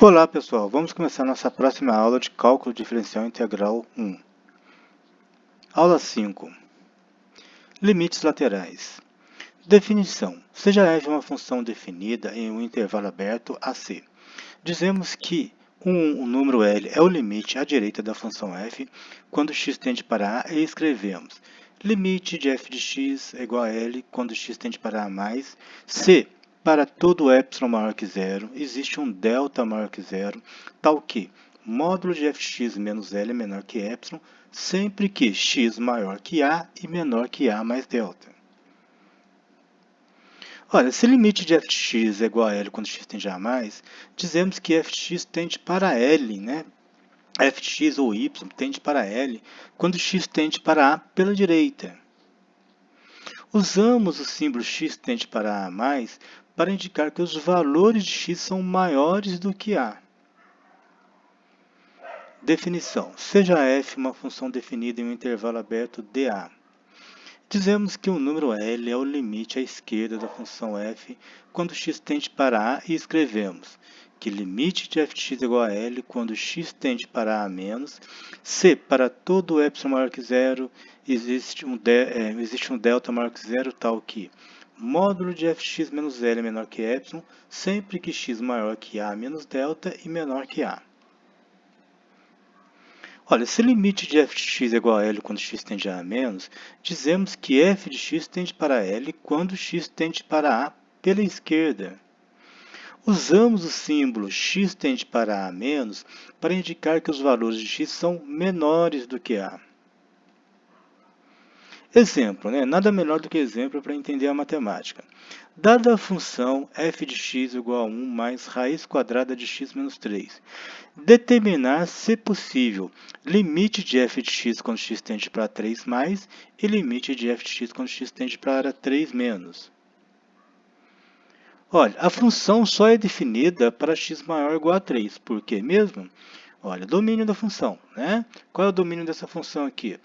Olá pessoal, vamos começar nossa próxima aula de Cálculo Diferencial Integral 1. Aula 5. Limites laterais. Definição. Seja f uma função definida em um intervalo aberto a c. Dizemos que o número L é o limite à direita da função f quando x tende para a e escrevemos limite de f de x é igual a L quando x tende para a mais c. Para todo epsilon maior que zero, existe um delta maior que zero, tal que módulo de fx menos L é menor que epsilon, sempre que x maior que a e menor que a mais delta. Olha, se o limite de f de x é igual a L quando x tende a mais, dizemos que f de x tende para L, né? f de x ou y tende para L quando x tende para a pela direita. Usamos o símbolo x tende para a mais para indicar que os valores de x são maiores do que a. Definição. Seja f uma função definida em um intervalo aberto dA. Dizemos que o número L é o limite à esquerda da função f quando x tende para a e escrevemos que limite de f de x é igual a L quando x tende para a menos c. Para todo epsilon maior que zero, existe um delta maior que zero, tal que módulo de f de x menos L é menor que epsilon, sempre que x maior que a menos delta e menor que a. Olha, se o limite de f de x é igual a L quando x tende a menos, dizemos que f de x tende para L quando x tende para a pela esquerda. Usamos o símbolo x tende para a menos para indicar que os valores de x são menores do que a. Exemplo, né? Nada melhor do que exemplo para entender a matemática. Dada a função f de x igual a 1 mais raiz quadrada de x menos 3, determinar, se possível, limite de f de x quando x tende para 3 mais e limite de f de x quando x tende para 3 menos. Olha, a função só é definida para x maior ou igual a 3. Por quê mesmo? Olha, domínio da função, né? Qual é o domínio dessa função aqui?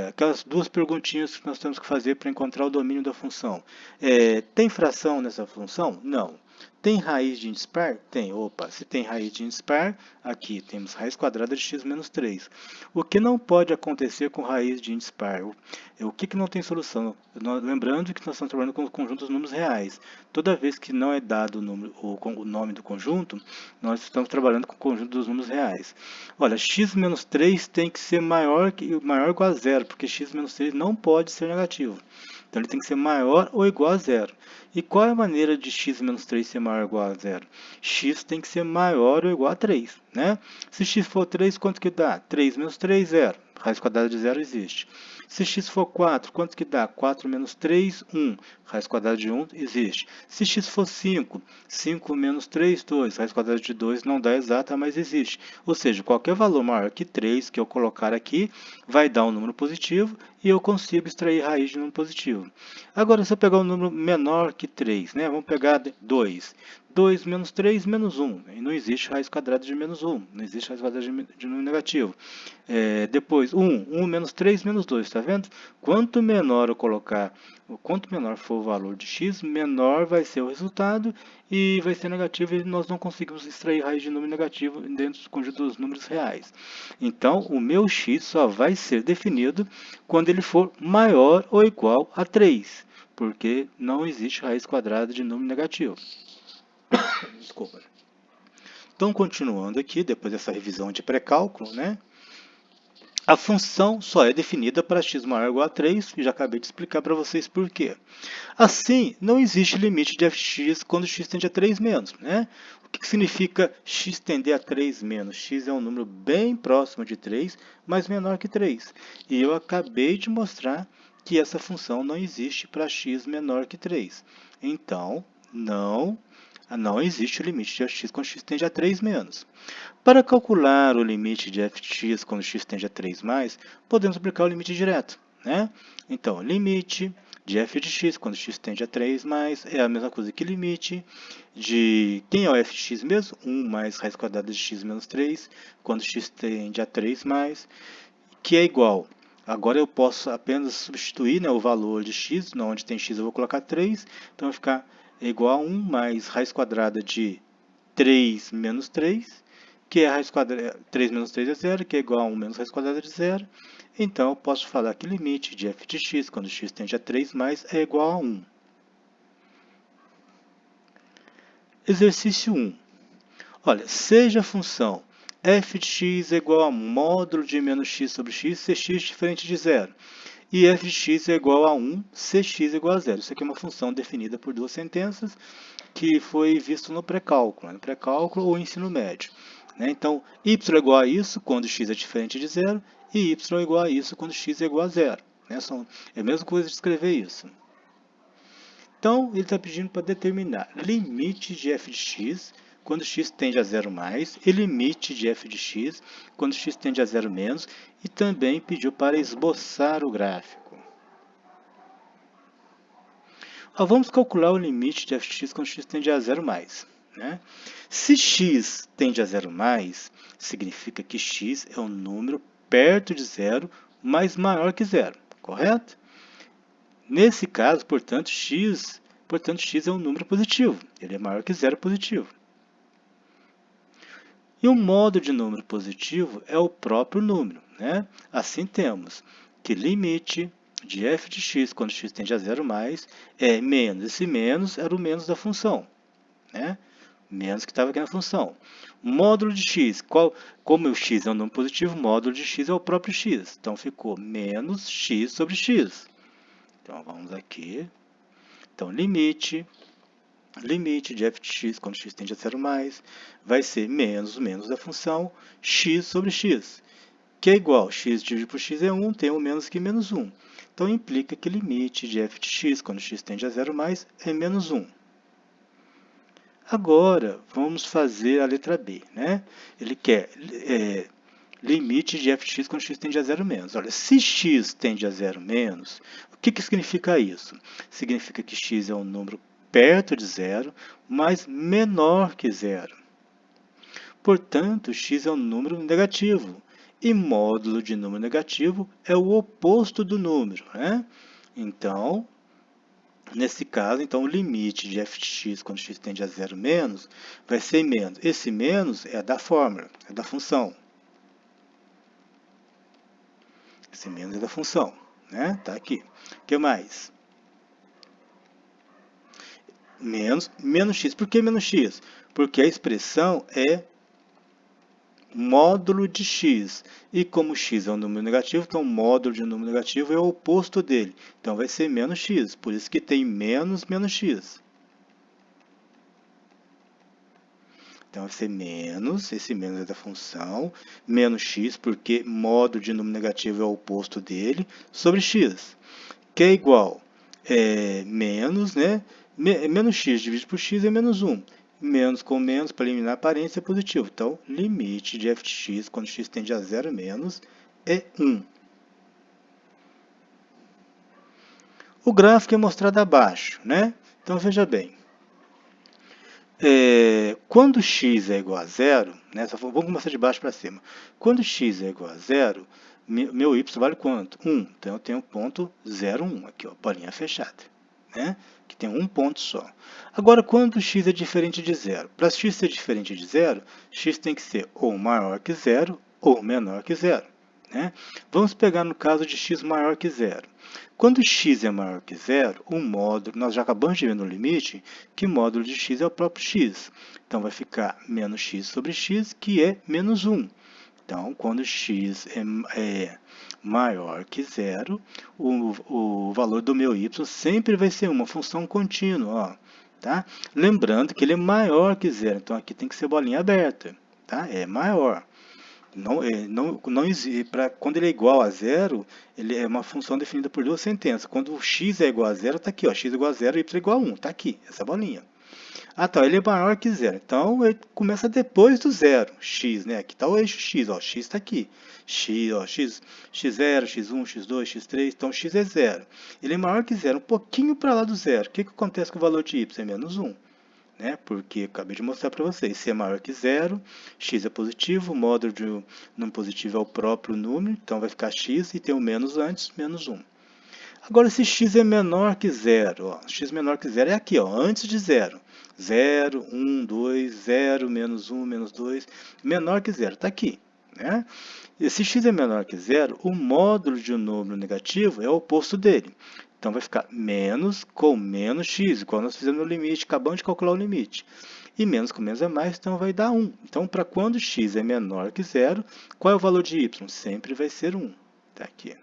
Aquelas duas perguntinhas que nós temos que fazer para encontrar o domínio da função. Tem fração nessa função? Não. Tem raiz de índice par? Tem. Opa, se tem raiz de índice par, aqui temos raiz quadrada de x menos 3. O que não pode acontecer com raiz de índice par? O que não tem solução? Lembrando que nós estamos trabalhando com o conjunto dos números reais. Toda vez que não é dado o nome do conjunto, nós estamos trabalhando com o conjunto dos números reais. Olha, x menos 3 tem que ser maior ou igual a zero, porque x menos 3 não pode ser negativo. Então, ele tem que ser maior ou igual a zero. E qual é a maneira de x menos 3 ser maior ou igual a zero? X tem que ser maior ou igual a 3. Né? Se x for 3, quanto que dá? 3 menos 3, 0. Raiz quadrada de zero existe. Se x for 4, quanto que dá? 4 menos 3, 1. Raiz quadrada de 1 existe. Se x for 5, 5 menos 3, 2. Raiz quadrada de 2 não dá exata, mas existe. Ou seja, qualquer valor maior que 3 que eu colocar aqui vai dar um número positivo e eu consigo extrair raiz de número positivo. Agora, se eu pegar um número menor que 3, né? Vamos pegar 2. 2 menos 3, menos 1. E não existe raiz quadrada de menos 1. Não existe raiz quadrada de número negativo. Depois, 1. 1 menos 3, menos 2. Está vendo? Quanto menor eu colocar, quanto menor for o valor de x, menor vai ser o resultado e vai ser negativo e nós não conseguimos extrair raiz de número negativo dentro do conjunto dos números reais. Então, o meu x só vai ser definido quando ele for maior ou igual a 3, porque não existe raiz quadrada de número negativo. Desculpa. Então, continuando aqui, depois dessa revisão de pré-cálculo, né? A função só é definida para x maior ou igual a 3, e já acabei de explicar para vocês por quê. Assim, não existe limite de f de x quando x tende a 3 menos. Né? O que significa x tender a 3 menos? X é um número bem próximo de 3, mas menor que 3. E eu acabei de mostrar que essa função não existe para x menor que 3. Então, não existe o limite de f de x quando x tende a 3 menos. Para calcular o limite de f de x quando x tende a 3 mais, podemos aplicar o limite direto. Né? Então, limite de f de x quando x tende a 3 mais é a mesma coisa que limite de... Quem é o f de x mesmo? 1 mais raiz quadrada de x menos 3 quando x tende a 3 mais, que é igual. Agora eu posso apenas substituir, né, o valor de x, onde tem x eu vou colocar 3, então vai ficar igual a 1 mais raiz quadrada de 3 menos 3, que é a raiz quadrada, 3 menos 3 é 0, que é igual a 1 menos a raiz quadrada de 0. Então, eu posso falar que o limite de f de x, quando x tende a 3 mais, é igual a 1. Exercício 1. Olha, seja a função f de x é igual a módulo de menos x sobre x, se x diferente de 0. E f de x é igual a 1, se x é igual a 0. Isso aqui é uma função definida por duas sentenças, que foi visto no pré-cálculo, ou ensino médio. Então, y é igual a isso quando x é diferente de 0, e y é igual a isso quando x é igual a 0. É a mesma coisa de escrever isso. Então, ele está pedindo para determinar limite de f de x quando x tende a 0 mais, e limite de f de x quando x tende a 0 menos, e também pediu para esboçar o gráfico. Vamos calcular o limite de f de x quando x tende a 0 mais. Se x tende a 0 mais, significa que x é um número perto de 0, mas maior que 0, correto? Nesse caso, portanto, x é um número positivo, ele é maior que 0 positivo. E o modo de número positivo é o próprio número. Assim temos que limite de f de x quando x tende a 0 mais é menos. Esse menos era o menos da função. Menos que estava aqui na função. Módulo de x, como o x é um número positivo, o módulo de x é o próprio x. Então, ficou menos x sobre x. Então, vamos aqui. Então, limite de f de x quando x tende a 0 mais vai ser menos o menos da função x sobre x, que é igual, x dividido por x é 1, tem um menos que menos 1. Então, implica que limite de f de x quando x tende a 0 mais é menos 1. Agora, vamos fazer a letra B. Ele quer limite de f de x quando x tende a 0 menos. Olha, se x tende a 0 menos, o que significa isso? Significa que x é um número perto de 0, mas menor que 0. Portanto, x é um número negativo. E módulo de número negativo é o oposto do número. Então, nesse caso, o limite de f de x quando x tende a 0 menos vai ser menos. Esse menos é da fórmula, é da função. Esse menos é da função. Está aqui. O que mais? Menos x. Por que menos x? Porque a expressão é módulo de x. E como x é um número negativo, então módulo de um número negativo é o oposto dele. Então vai ser menos x. Por isso que tem menos x. Então vai ser menos, esse menos é da função, menos x, porque módulo de número negativo é o oposto dele, sobre x. Que é igual menos, menos x dividido por x é menos 1. Menos com menos, para eliminar a aparência, é positivo. Então, limite de f de x, quando x tende a 0 menos, é 1. O gráfico é mostrado abaixo. Então, veja bem. Quando x é igual a 0, vamos começar de baixo para cima. Quando x é igual a 0, meu y vale quanto? 1. Então, eu tenho o ponto 0, 1. Aqui, bolinha fechada. Que tem um ponto só. Agora, quando x é diferente de 0? Para x ser diferente de 0, x tem que ser ou maior que 0 ou menor que 0. Vamos pegar no caso de x maior que 0. Quando x é maior que 0, o módulo, nós já acabamos de ver no limite, que módulo de x é o próprio x. Então, vai ficar menos x sobre x, que é menos 1. Então, quando x é maior que 0, o valor do meu y sempre vai ser uma função contínua. Lembrando que ele é maior que 0, então aqui tem que ser bolinha aberta. É maior. Quando ele é igual a 0, ele é uma função definida por duas sentenças. Quando o x é igual a 0, está aqui, x é igual a 0 e y é igual a 1. Está aqui, essa bolinha. Ele é maior que 0. Então, ele começa depois do 0, x, Aqui está o eixo x, x está aqui. x0, x1, x2, x3, então x é 0. Ele é maior que 0, um pouquinho para lá do 0. O que acontece com o valor de y? É menos 1. Porque eu acabei de mostrar para vocês, se é maior que 0, x é positivo, o módulo de número positivo é o próprio número, então vai ficar x e tem o menos antes, menos 1. Agora, se x é menor que 0, x menor que 0 é aqui, antes de 0. 0, 1, 2, 0, menos 1, menos 2, menor que zero, está aqui, né? E se x é menor que zero, o módulo de um número negativo é o oposto dele. Então vai ficar menos com menos x, igual nós fizemos no limite, acabamos de calcular o limite. E menos com menos é mais, então vai dar 1. Então, para quando x é menor que zero, qual é o valor de y? Sempre vai ser 1. Tá aqui.